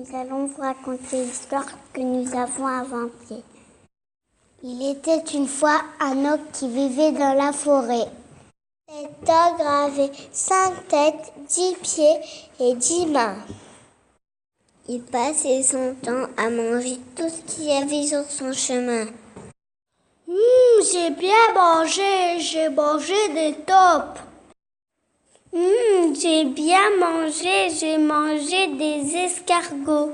nous allons vous raconter l'histoire que nous avons inventée. Il était une fois un ogre qui vivait dans la forêt. Cet ogre avait 5 têtes, 10 pieds et 10 mains. Il passait son temps à manger tout ce qu'il y avait sur son chemin. J'ai bien mangé, j'ai mangé des tops. J'ai bien mangé, j'ai mangé des escargots.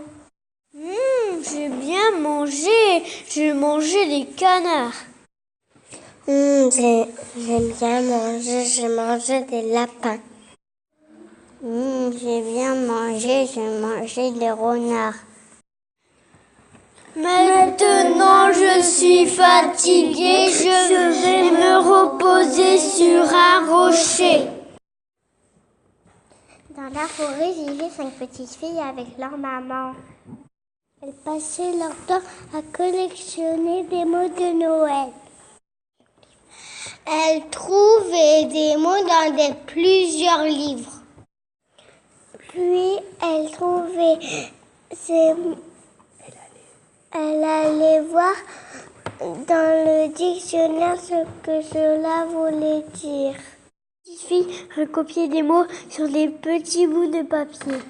J'ai bien mangé, j'ai mangé des canards. J'ai bien mangé, j'ai mangé des lapins. J'ai bien mangé, j'ai mangé des renards. Maintenant je suis fatiguée, je vais me reposer sur un rocher. Dans la forêt vivaient 5 petites filles avec leur maman. Elles passaient leur temps à collectionner des mots de Noël. Elles trouvaient des mots dans plusieurs livres. Puis elles trouvaient ces mots. Elle allait voir dans le dictionnaire ce que cela voulait dire. Les petites filles recopiaient des mots sur les petits bouts de papier.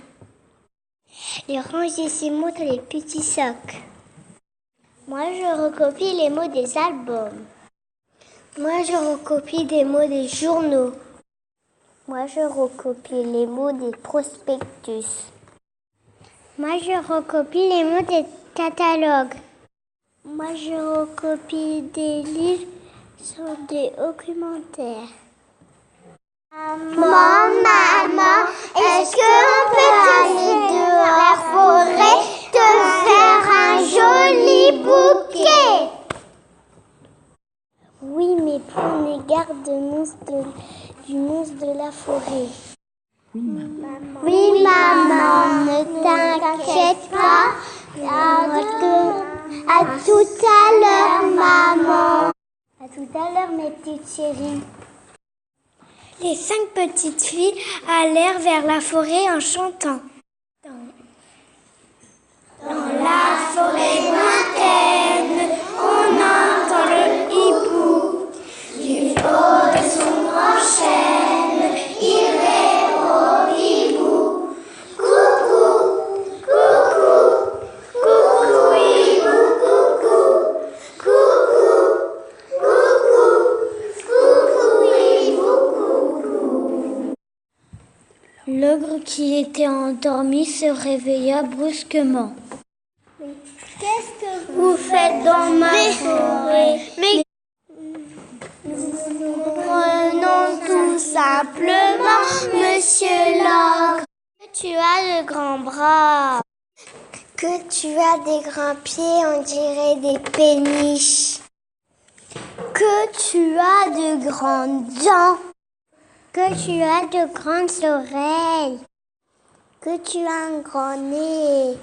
Elles rangeaient ces mots dans les petits sacs. Moi, je recopie les mots des albums. Moi, je recopie des mots des journaux. Moi, je recopie les mots des prospectus. Moi, je recopie les mots des catalogues. Moi, je recopie des livres sur des documentaires. Maman, est-ce qu'on peut aller dehors à la forêt te faire un joli bouquet? Oui, mais prenez garde du monstre de la forêt. Oui, maman, ne t'inquiète pas. À tout à l'heure, maman. À tout à l'heure, mes petites chéries. Les 5 petites filles allèrent vers la forêt en chantant. Dans la forêt lointaine, on entend le hibou. Du haut de son grand chêne, il répond au hibou. Coucou, coucou, coucou hibou, coucou, coucou, coucou, coucou hibou, coucou. L'ogre qui était endormi se réveilla brusquement. Qu'est-ce que vous faites dans ma forêt? Nous prenons tout simplement, monsieur l'ogre. Que tu as de grands bras. Que tu as des grands pieds, on dirait des péniches. Que tu as de grandes dents. Que tu as de grandes oreilles. Que tu as un grand nez.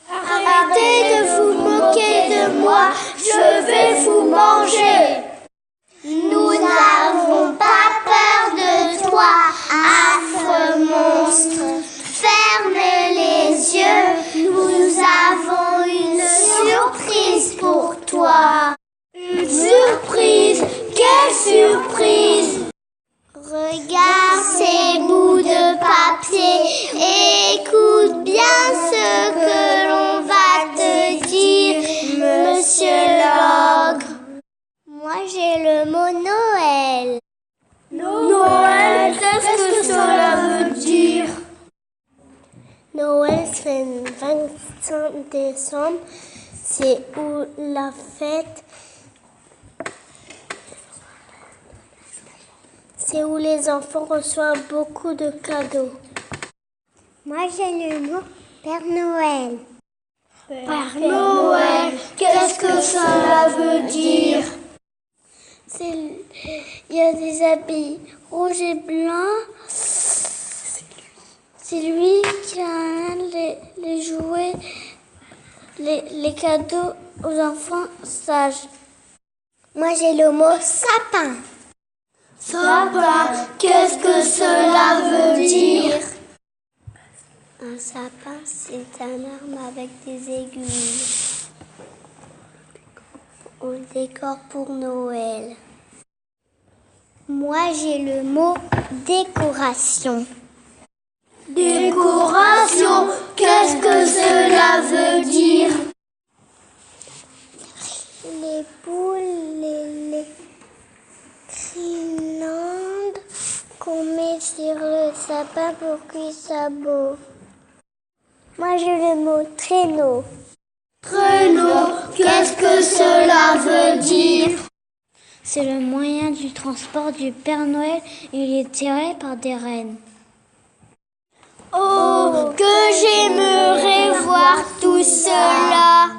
Arrêtez de vous moquer de moi, je vais vous manger. Nous n'avons pas peur de toi, affreux monstre. Ferme les yeux, nous avons une surprise pour toi. Une surprise? Quelle surprise? Regarde ces bouts de papier et écoute bien ce que l'on va te dire, monsieur l'ogre. Moi, j'ai le mot Noël. Noël, qu'est-ce que cela veut dire? Noël, c'est le 25 décembre. C'est où la fête. C'est où les enfants reçoivent beaucoup de cadeaux. Moi, j'ai le mot Père Noël. Père Noël, qu'est-ce que cela veut dire? Il y a des habits rouges et blancs. C'est lui qui amène les jouets, les cadeaux aux enfants sages. Moi, j'ai le mot sapin. Sapin, qu'est-ce que cela veut dire? Un sapin, c'est un arbre avec des aiguilles. On le décore pour Noël. Moi, j'ai le mot décoration. Décoration, qu'est-ce que cela veut dire? Les boules, les guirlandes qu'on met sur le sapin pour qu'il soit beau. Moi, j'ai le mot traîneau. Traîneau, qu'est-ce que cela veut dire? C'est le moyen du transport du Père Noël. Il est tiré par des rennes. Oh, que j'aimerais voir tout cela!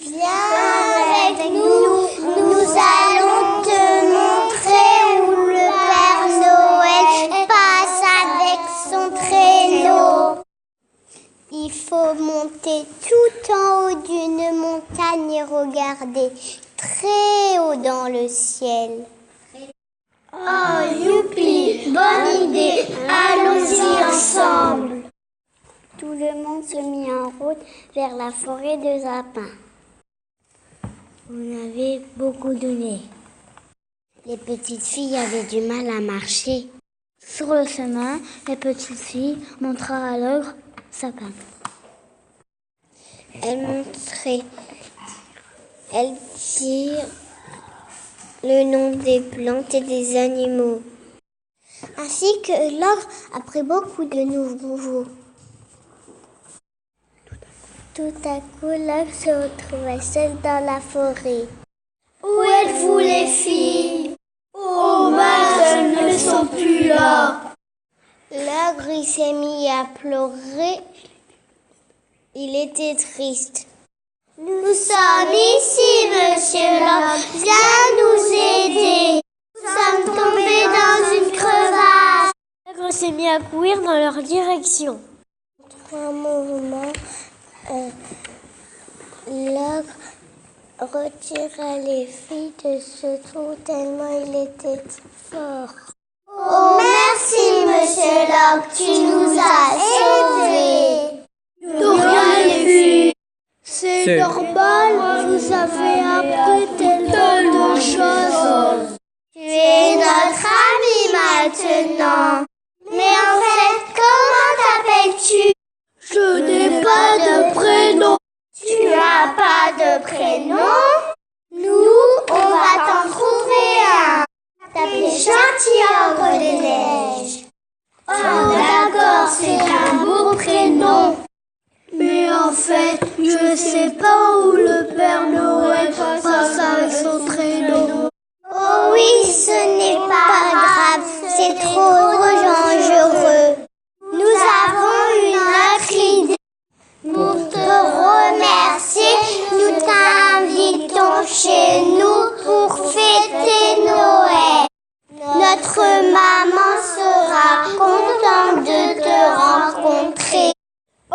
Viens avec nous, nous allons te montrer où le Père Noël passe avec son traîneau. Il faut monter tout en haut d'une montagne et regarder très haut dans le ciel. Oh, youpi, bonne idée, allons-y ensemble. Tout le monde se mit en route vers la forêt de sapins. On avait beaucoup de nez. Les petites filles avaient du mal à marcher. Sur le chemin, les petites filles montrèrent à l'ogre sapin. Elles dirent le nom des plantes et des animaux. Ainsi que l'ogre a pris beaucoup de nouveaux. Tout à coup, l'ogre se retrouvait seul dans la forêt. Où êtes-vous les filles? Oh mince, elles ne sont plus là. L'ogre il s'est mis à pleurer. Il était triste. Nous sommes ici, monsieur l'ogre. Viens nous aider. Nous sommes tombés dans une crevasse. L'ogre s'est mis à courir dans leur direction. Un mouvement, l'ogre retira les filles de ce trou tellement il était fort. Oh, merci, monsieur l'ogre. Tu nous as sauvés. De rien, les filles. C'est normal, vous avez appris tellement de choses. Tu es notre ami maintenant. Mais en fait, comment t'appelles-tu? Je n'ai pas de prénom. Tu n'as pas de prénom? Nous, on va t'en trouver un. T'appeler Gentil-Ogre des Neiges. Oh, d'accord, c'est un beau prénom. Mais en fait, je sais pas où le Père Noël passe avec son traîneau. Oh oui, ce n'est pas grave, c'est trop dangereux. Nous avons une autre idée. Pour te remercier, nous t'invitons chez nous pour fêter Noël. Notre maman sera contente de te rencontrer.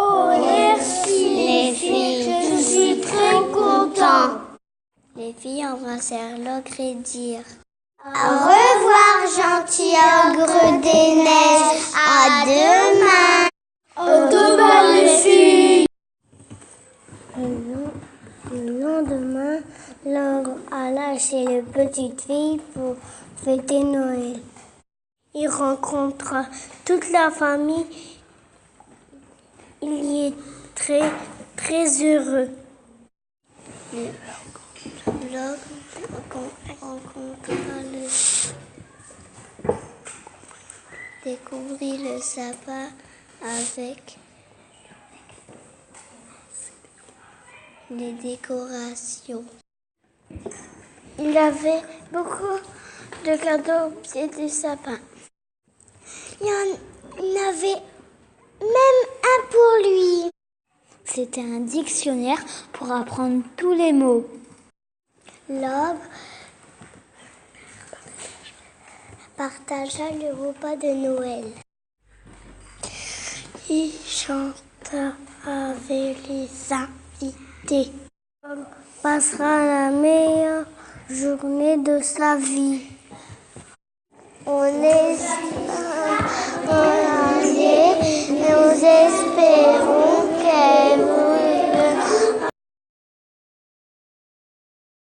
Oh, merci les filles, je suis très content. Les filles embrassèrent l'ogre et dirent Au revoir, Gentil-Ogre des Neiges. À demain. À demain, les filles. Le lendemain, l'ogre alla chez les petites filles pour fêter Noël. Il rencontra toute la famille. Il y est très, très heureux. L'ogre découvrit le sapin avec des décorations. Il avait beaucoup de cadeaux au pied du sapin. Il y en avait même un pour lui. C'était un dictionnaire pour apprendre tous les mots. L'ogre partagea le repas de Noël. Il chanta avec les invités. L'ogre passera la meilleure journée de sa vie.